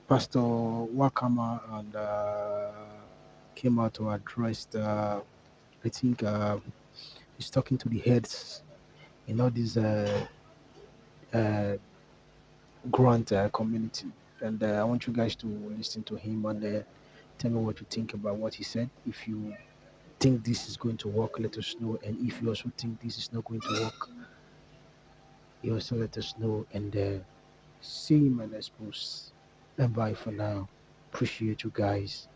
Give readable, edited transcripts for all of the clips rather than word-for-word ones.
Pastor Wakama and came out to address I think he's talking to the heads in all these uh, grant community. And I want you guys to listen to him and tell me what you think about what he said. If you think this is going to work, let us know. And if you also think this is not going to work, you also let us know. And see you in my next post. And bye for now. Appreciate you guys.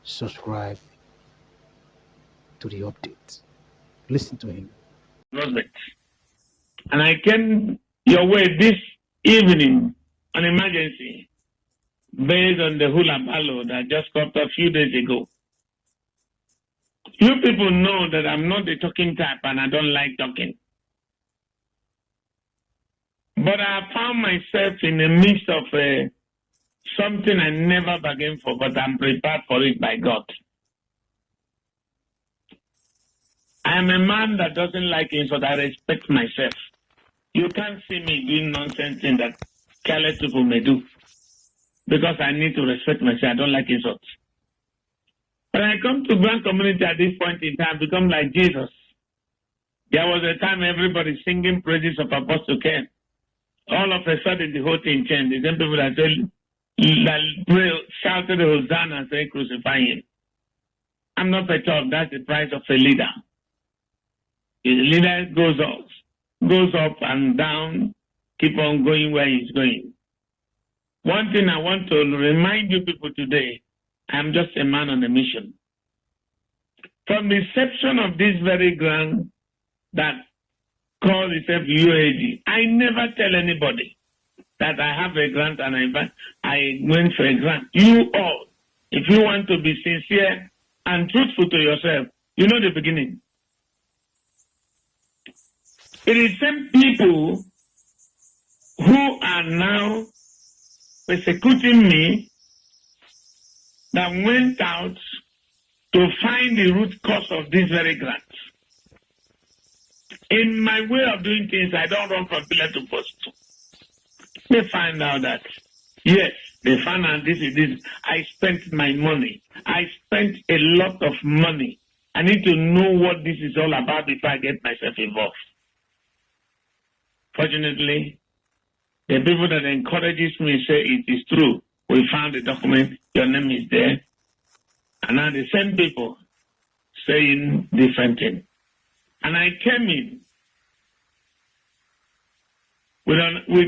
Subscribe to the update. Listen to him. Prospect. And I came your way this evening on emergency based on the hula ballo that just got a few days ago. You people know that I'm not the talking type and I don't like talking. But I found myself in the midst of something I never bargained for, but I'm prepared for it by God. I am a man that doesn't like insult. I respect myself. You can't see me doing nonsense things that careless people may do because I need to respect myself. I don't like insults. When I come to Grant community at this point in time, I become like Jesus. There was a time everybody singing praises of Apostle Ken. All of a sudden, the whole thing changed. The same people that shouted Hosanna and say crucify him. I'm not perturbed. That's the price of a leader. The leader goes up and down, keep on going where he's going. One thing I want to remind you people today, I'm just a man on a mission. From the inception of this very grant that calls itself UAAG, I never tell anybody that I have a grant and I went for a grant. You all, if you want to be sincere and truthful to yourself, you know the beginning. It is some people who are now persecuting me that went out to find the root cause of this very grant. In my way of doing things, I don't run from pillar to post. They find out that, yes, they found out this is this. I spent my money. I spent a lot of money. I need to know what this is all about before I get myself involved. Fortunately, the people that encourages me say it is true. We found the document, your name is there. And now the same people saying different things. And I came in with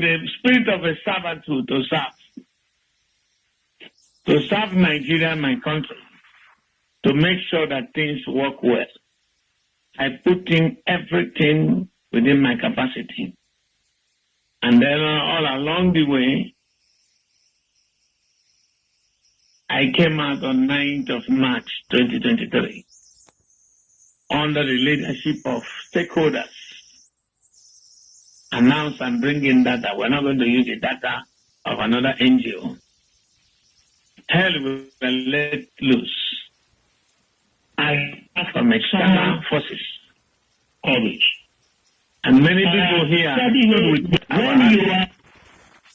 a spirit of a servanthood to serve Nigeria, my country, to make sure that things work well. I put in everything within my capacity. And then all along the way, I came out on 9th of March 2023 under the leadership of stakeholders. Announce and bring in data. We're not going to use the data of another NGO. Hell will let loose. I come from external forces coverage. And many people here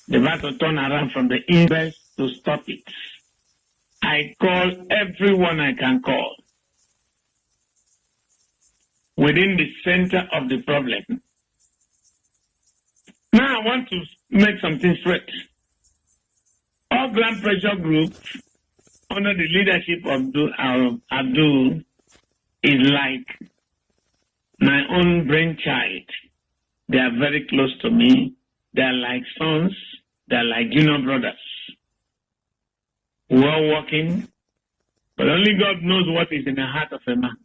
they've had to turn around from the invest to stop it. I call everyone I can call within the center of the problem. Now I want to make something straight. All Grand Pressure Group under the leadership of Abdul is like my own brainchild. They are very close to me. They are like sons. They are like junior brothers. We are working, but only God knows what is in the heart of a man.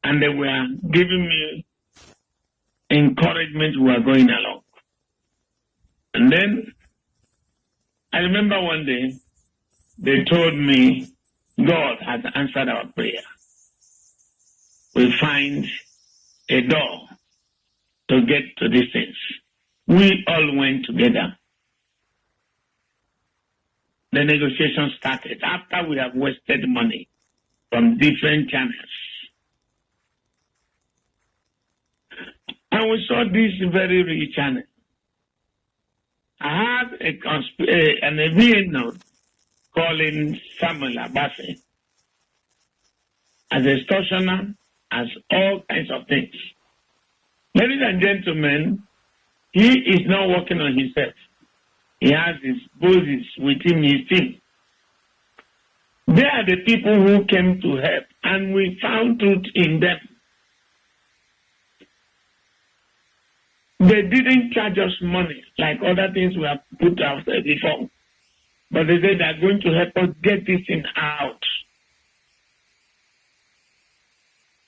And they were giving me encouragement. We are going along. And then I remember one day they told me God has answered our prayer. We find a door to get to these things. We all went together. The negotiation started after we have wasted money from different channels. And we saw this very rich channel. I a VA note calling Samuel Abasi as extortioner, as all kinds of things. Ladies and gentlemen, he is not working on himself. He has his bosses with him, his team. They are the people who came to help, and we found truth in them. They didn't charge us money like other things we have put out there before. But they said they're going to help us get this thing out.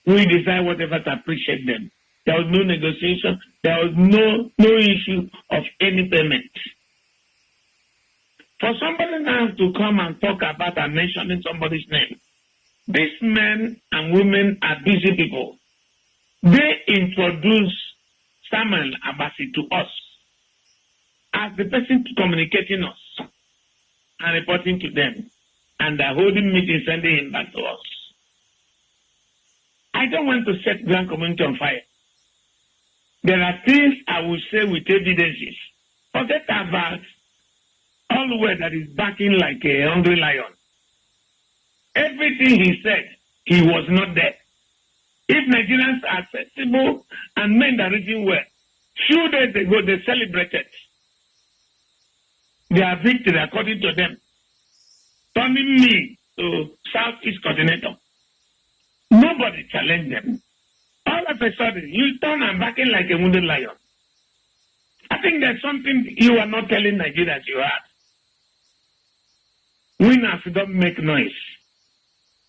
We decide whatever to appreciate them. There was no negotiation. There was no issue of any payment. For somebody now to come and talk about and mentioning somebody's name, these men and women are busy people. They introduce Samuel Abasi to us as the person communicating us and reporting to them, and they're holding meetings, sending him back to us. I don't want to set Grand Community on fire. There are things I will say with evidences. Forget about all the way that is backing like a hungry lion. Everything he said, he was not there. If Nigerians are sensible and men that are reading well, few days ago they celebrated their victory according to them, turning me to Southeast coordinator. Nobody challenged them. All of a sudden, you turn and backing like a wounded lion. I think there's something you are not telling Nigerians you have. Winners don't make noise.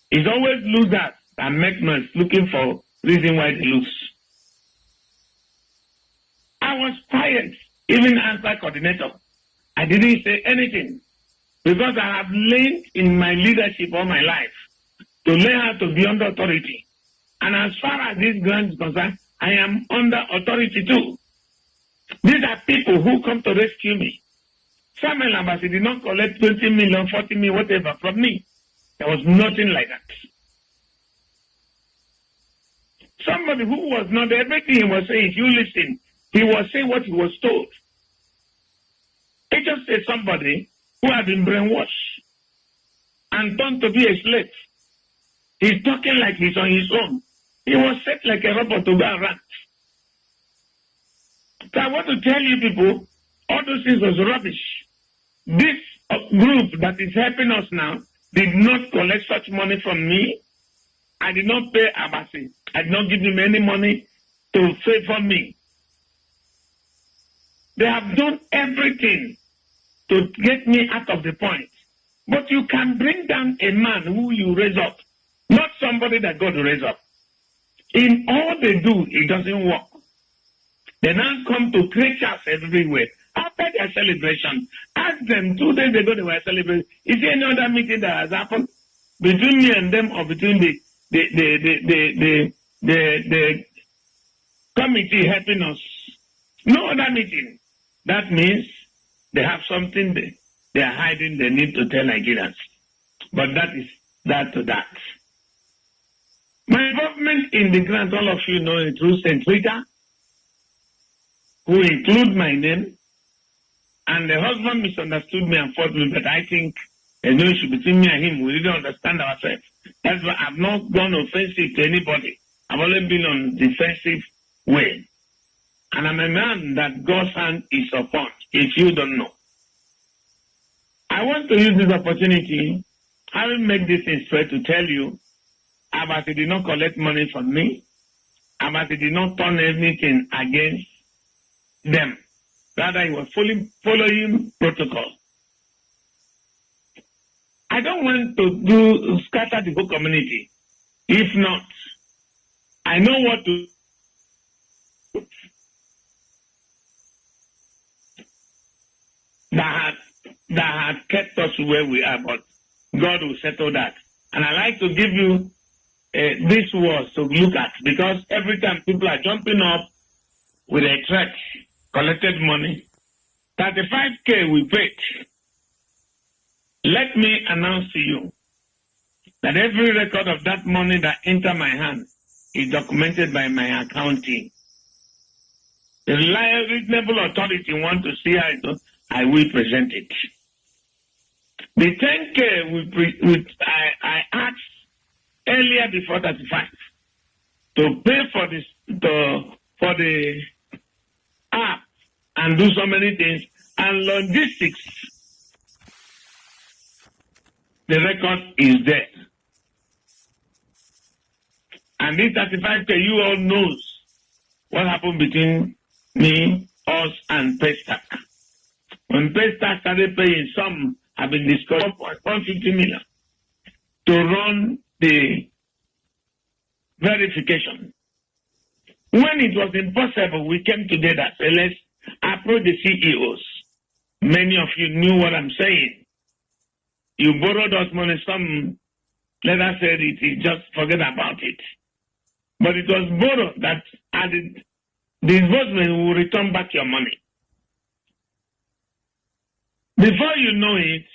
It's always losers that make noise, looking for reason why they lose. I was quiet, even answer coordinator. I didn't say anything because I have learned in my leadership all my life to learn how to be under authority. And as far as this grant is concerned, I am under authority too. These are people who come to rescue me. Samuel Abasi did not collect 20 million, 40 million, whatever from me. There was nothing like that. Somebody who was not everything he was saying, if you listen, he was saying what he was told. It just says somebody who had been brainwashed and turned to be a slave. He's talking like he's on his own. He was set like a robot to go around. So I want to tell you people, all those things was rubbish. This group that is helping us now did not collect such money from me. I did not pay Abasi. I did not give him any money to favor me. They have done everything to get me out of the point. But you can bring down a man who you raise up, not somebody that God raise up. In all they do, it doesn't work. They now come to creatures everywhere. After their celebration, ask them 2 days ago they were celebrating. Is there any other meeting that has happened between me and them, or between the committee helping us? No other meeting. That means they have something they are hiding. They need to tell Nigerians. But that is that to that. My involvement in the grant, all of you know it through St. Rita, who include my name, and the husband misunderstood me and fought me, but I think there's no issue between me and him. We didn't understand ourselves. That's why I've not gone offensive to anybody. I've always been on defensive way. And I'm a man that God's hand is upon, if you don't know. I want to use this opportunity, having made this in straight, to tell you, Abasi did not collect money from me. Abasi did not turn anything against them. Rather, he was following protocol. I don't want to scatter the whole community. If not, I know what to do. That had kept us where we are, but God will settle that. And I like to give you these words to look at, because every time people are jumping up with a threat, collected money, 35K we paid. Let me announce to you that every record of that money that enter my hand is documented by my accounting. The reasonable authority want to see how it goes. I will present it. The 10K I asked earlier before 35 to pay for this for the app and do so many things and logistics. The record is there. And this 35K, you all knows what happened between me, us, and Paystack. When Paystack started paying, some have been discussed 150 million to run the verification. When it was impossible, we came together. So let's approach the CEOs. Many of you knew what I'm saying. You borrowed us money. Some, let us say it, just forget about it. But it was borrowed that at the disbursement will return back your money. Before you know it,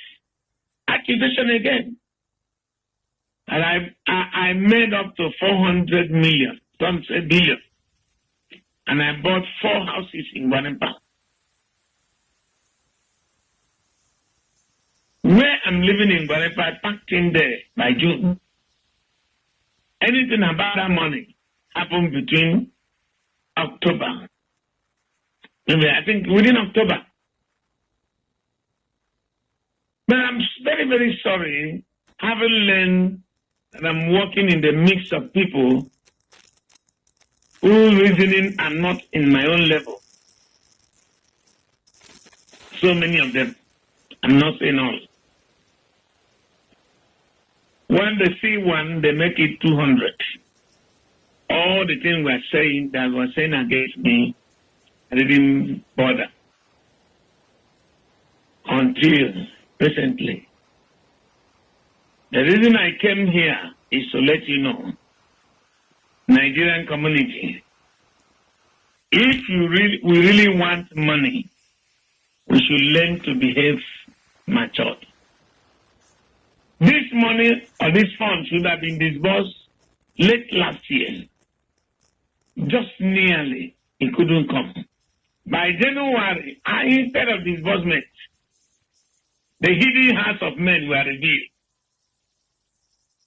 accusation again. And I made up to 400 million, some say billion. And I bought 4 houses in Guatemala. Where I'm living in Guatemala, I packed in there by June. Anything about that money happened between October. Maybe I think within October. But I'm very, very sorry, having learned that I'm working in the mix of people who reasoning are not in my own level. So many of them. I'm not saying all. When they see one, they make it 200. All the things we're saying that were saying against me, I didn't bother. Until recently. The reason I came here is to let you know, Nigerian community, if we really want money, we should learn to behave matured. This money or this fund should have been disbursed late last year. Just nearly, it couldn't come. By January, instead of disbursement, the hidden hearts of men were revealed.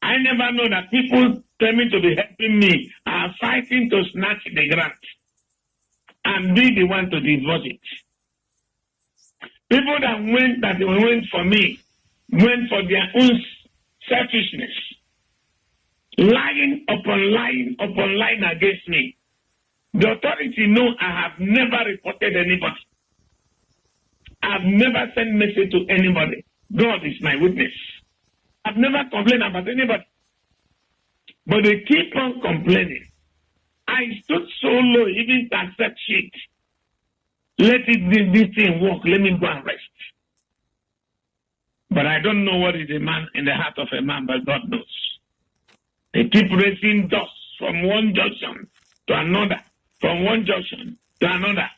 I never know that people claiming to be helping me are fighting to snatch the grant and be the one to disburse it. People that went for me went for their own selfishness, lying upon lying against me. The authority know I have never reported anybody. I've never sent message to anybody. God is my witness. I've never complained about anybody. But they keep on complaining. I stood so low, even to accept shit. Let this thing work. Let me go and rest. But I don't know what is a man in the heart of a man, but God knows. They keep raising dust from one junction to another, from one junction to another.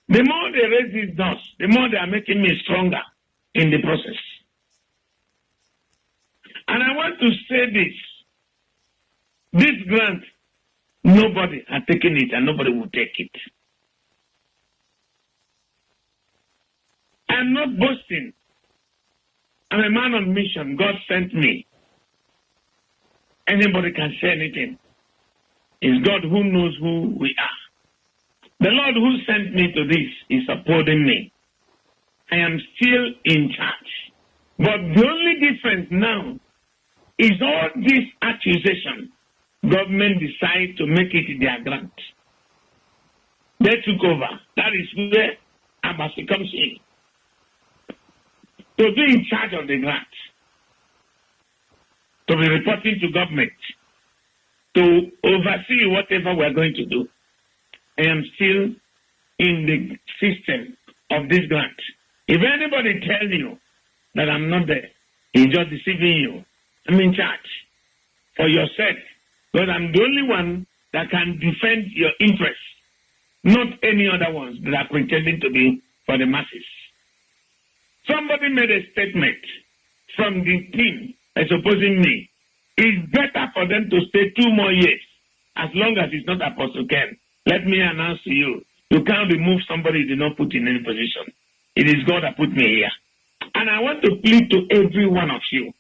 The more they raise this dust, the more they are making me stronger in the process. And I want to say this. This grant, nobody has taken it and nobody will take it. I'm not boasting. I'm a man on mission. God sent me. Anybody can say anything. It's God who knows who we are. The Lord who sent me to this is supporting me. I am still in charge. But the only difference now is all this accusation. Government decide to make it their grant. They took over. That is where Apst comes in. To be in charge of the grant. To be reporting to government. To oversee whatever we are going to do. I am still in the system of this grant. If anybody tells you that I'm not there, he's just deceiving you. I'm in charge for yourself. Because I'm the only one that can defend your interests, not any other ones that are pretending to be for the masses. Somebody made a statement from the team as opposing me. It's better for them to stay 2 more years as long as it's not Apostle Ken. Let me announce to you, you can't remove somebody you did not put in any position. It is God that put me here. And I want to plead to every one of you.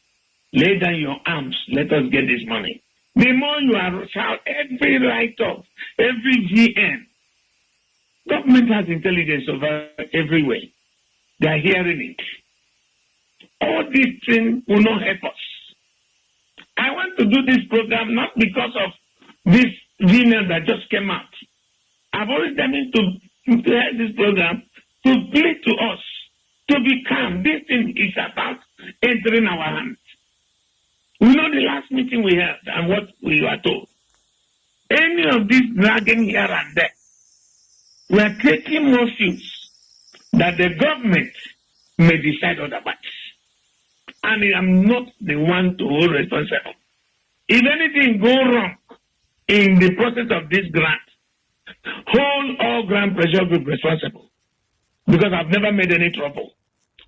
Lay down your arms. Let us get this money. The more you are shout, every write-off, every GN. Government has intelligence over everywhere. They are hearing it. All these things will not help us. I want to do this program not because of this email that just came out. I've always determined to have this program to plead to us to be calm. This thing is about entering our hands. We know the last meeting we had and what we were told. Any of this dragging here and there, we are taking more views that the government may decide otherwise. And I am not the one to hold responsible. If anything go wrong in the process of this grant, hold all grant pressure group responsible. Because I've never made any trouble.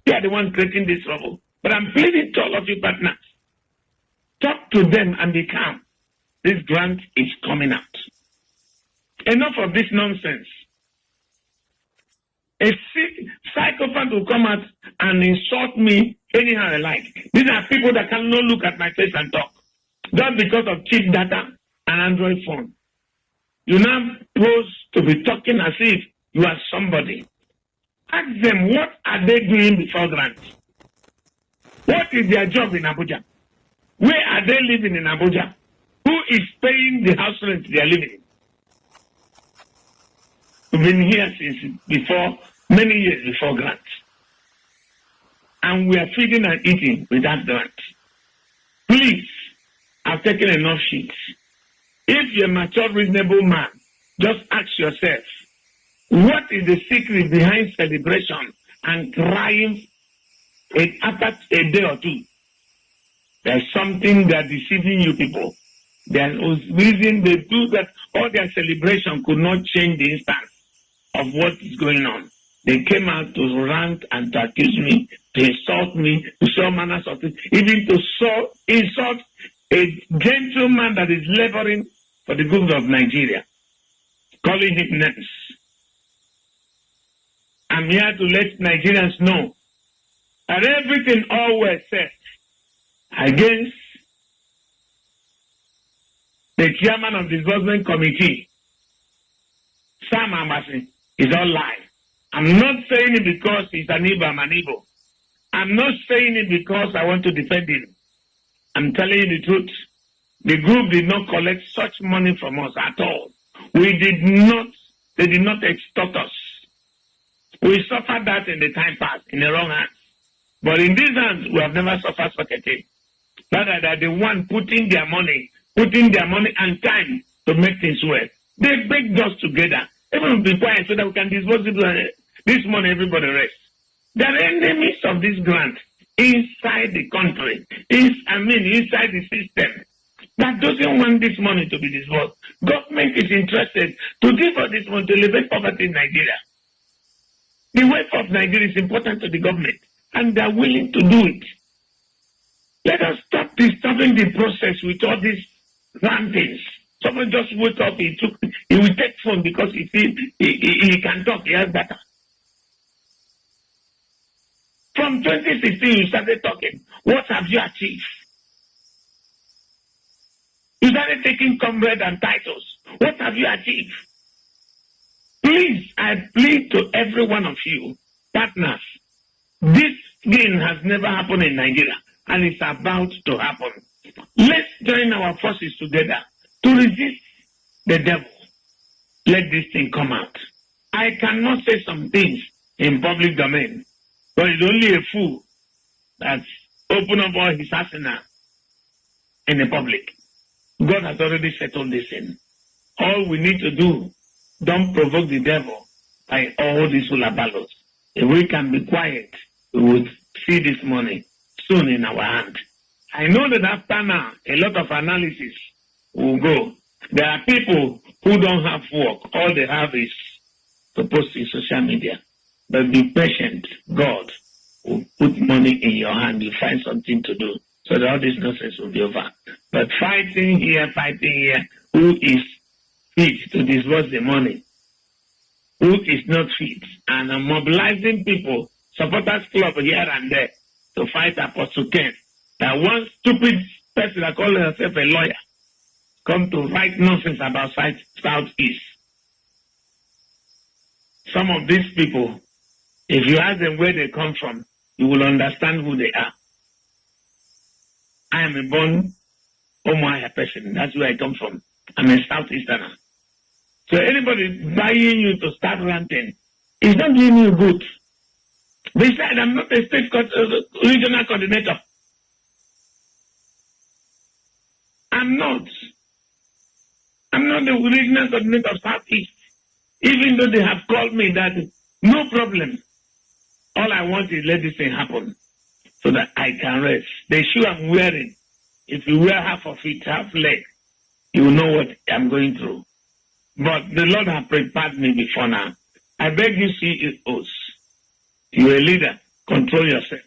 They are the ones creating this trouble. But I'm pleading to all of you partners. Talk to them and be calm. This grant is coming out. Enough of this nonsense. A sick psychopath will come out and insult me anyhow I like. These are people that cannot look at my face and talk. Just because of cheap data and Android phone. You now supposed to be talking as if you are somebody. Ask them, what are they doing before grant? What is their job in Abuja? Where are they living in Abuja? Who is paying the house rent they are living in? We've been here since before, many years before grant. And we are feeding and eating without grant. Please, I've taken enough sheets. If you're a mature, reasonable man, just ask yourself, what is the secret behind celebration and crying after a day or two? There's something that's deceiving you people. There's a reason they do that. All their celebration could not change the instance of what is going on. They came out to rant and to accuse me, to insult me, to show manners of things, even to insult a gentleman that is laboring for the good of Nigeria, calling him names. I'm here to let Nigerians know that everything always said against the chairman of the Disbursement Committee, Sam Ambassi, is all lie. I'm not saying it because he's an Igbo, I'm an Igbo. I'm not saying it because I want to defend him. I'm telling you the truth. The group did not collect such money from us at all. They did not extort us. We suffered that in the time past, in the wrong hands. But in these hands, we have never suffered such a thing. Rather, they're the one putting their money and time to make things work. They begged us together. Everyone be quiet so that we can disburse this money, everybody rest. There are enemies of this grant inside the country, inside the system, that doesn't want this money to be disbursed. Government is interested to give us this money to alleviate poverty in Nigeria. The welfare of Nigeria is important to the government, and they are willing to do it. Let us stop disturbing the process with all these rantings. Someone just wake up, he will take phone because he can talk, he has data. From 2016, you started talking. What have you achieved? You started taking comrade and titles. What have you achieved? Please, I plead to every one of you, partners, this thing has never happened in Nigeria, and it's about to happen. Let's join our forces together to resist the devil. Let this thing come out. I cannot say some things in public domain, but it's only a fool that open up all his arsenal in the public. God has already settled this in. All we need to do, don't provoke the devil by all these ballots. If we can be quiet, we will see this money soon in our hand. I know that after now, a lot of analysis will go. There are people who don't have work. All they have is to post in social media. But be patient. God will put money in your hand. You find something to do so that all this nonsense will be over. But fighting here, who is fit to disburse the money? Who is not fit? And mobilizing people supporters club here and there to fight Apostle Ken. That one stupid person that calls herself a lawyer come to write nonsense about Southeast. Some of these people, if you ask them where they come from, you will understand who they are. I am a born Omoaya person. That's where I come from. I'm a Southeasterner. So anybody buying you to start ranting, it's not doing you good. Besides, I'm not a state regional coordinator. I'm not the regional coordinator of Southeast. Even though they have called me that, no problem. All I want is let this thing happen so that I can rest. The shoe I'm wearing, if you wear half of it, half leg, you will know what I'm going through. But the Lord has prepared me before now. I beg you, CEOs, you're a leader, control yourself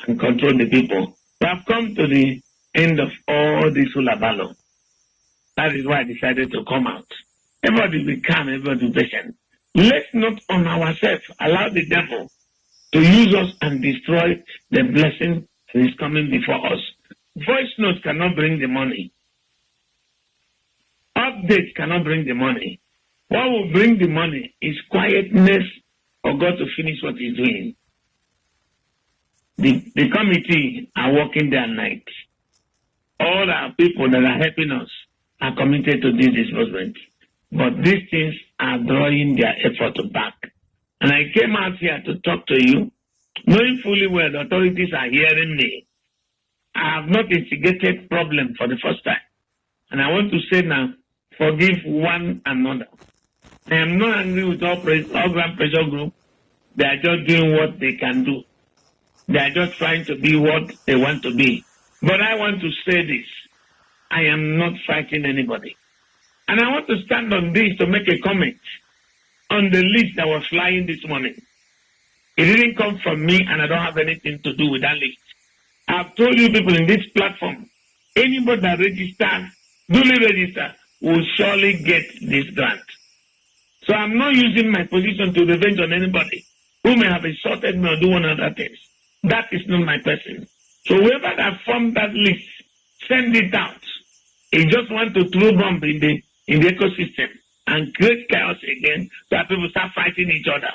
and control the people. We have come to the end of all this hulabalo. That is why I decided to come out. Everybody be calm, everybody be patient. Let's not on ourselves allow the devil to use us and destroy the blessing that is coming before us. Voice notes cannot bring the money. Updates cannot bring the money. What will bring the money is quietness for God to finish what He's doing. The committee are working day and night. All our people that are helping us are committed to this disbursement. But these things are drawing their effort back. And I came out here to talk to you, knowing fully well the authorities are hearing me. I have not instigated problem for the first time. And I want to say now, forgive one another. I am not angry with all Grand Pressure Group. They are just doing what they can do. They are just trying to be what they want to be. But I want to say this. I am not fighting anybody. And I want to stand on this to make a comment on the list that was flying this morning. It didn't come from me, and I don't have anything to do with that list. I've told you people in this platform, anybody that registers, duly register, will surely get this grant. So I'm not using my position to revenge on anybody who may have insulted me or do one other things. That is not my person. So whoever that formed that list, send it out. He just want to throw bomb in the ecosystem and create chaos again so that people start fighting each other.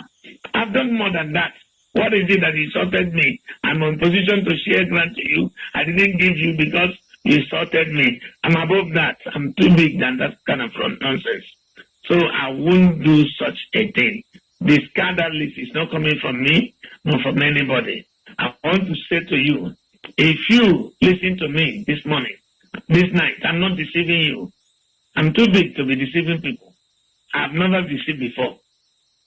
I've done more than that. What is it that insulted me? I'm in position to share grant to you. I didn't give you because you insulted me. I'm above that. I'm too big than that kind of nonsense. So I won't do such a thing. The scandal list is not coming from me, nor from anybody. I want to say to you, if you listen to me this morning, this night, I'm not deceiving you. I'm too big to be deceiving people. I've never deceived before.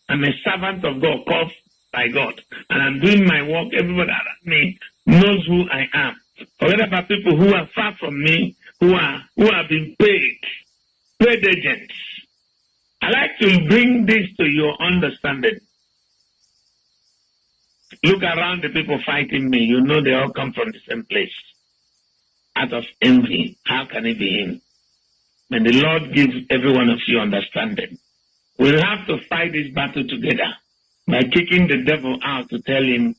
I'm a servant of God, called by God. And I'm doing my work. Everybody around me knows who I am. Forget about people who are far from me, who have been paid agents. I like to bring this to your understanding. Look around the people fighting me. You know they all come from the same place. Out of envy. How can it be him? May the Lord give every one of you understanding. We'll have to fight this battle together by kicking the devil out to tell him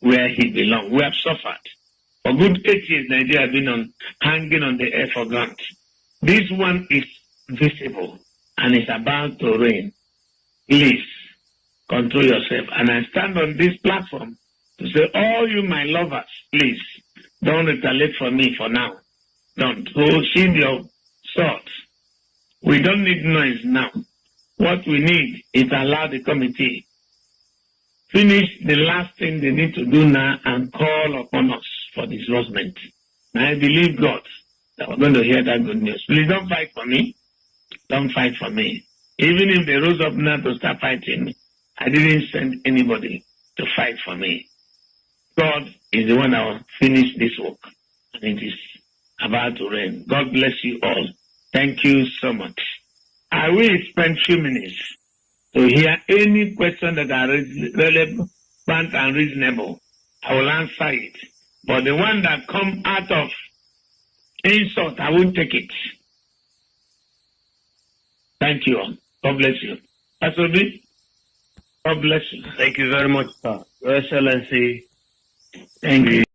where he belongs. We have suffered. For good 8 years, Nigeria has been hanging on the air for grant. This one is visible and is about to rain. Please, control yourself. And I stand on this platform to say, all you my lovers, please, don't retaliate for me for now. Don't. Shield your swords. We don't need noise now. What we need is allow the committee finish the last thing they need to do now and call upon us for disbursement. I believe God that we're going to hear that good news. Please don't fight for me. Don't fight for me. Even if they rose up now to start fighting me, I didn't send anybody to fight for me. God is the one that will finish this work. And it is about to rain. God bless you all. Thank you so much. I will spend few minutes to hear any question that are relevant and reasonable. I will answer it. But the one that come out of insult, I won't take it. Thank you all. God bless you. Pastor B, God bless you. Thank you very much, sir. Your Excellency, Thank you.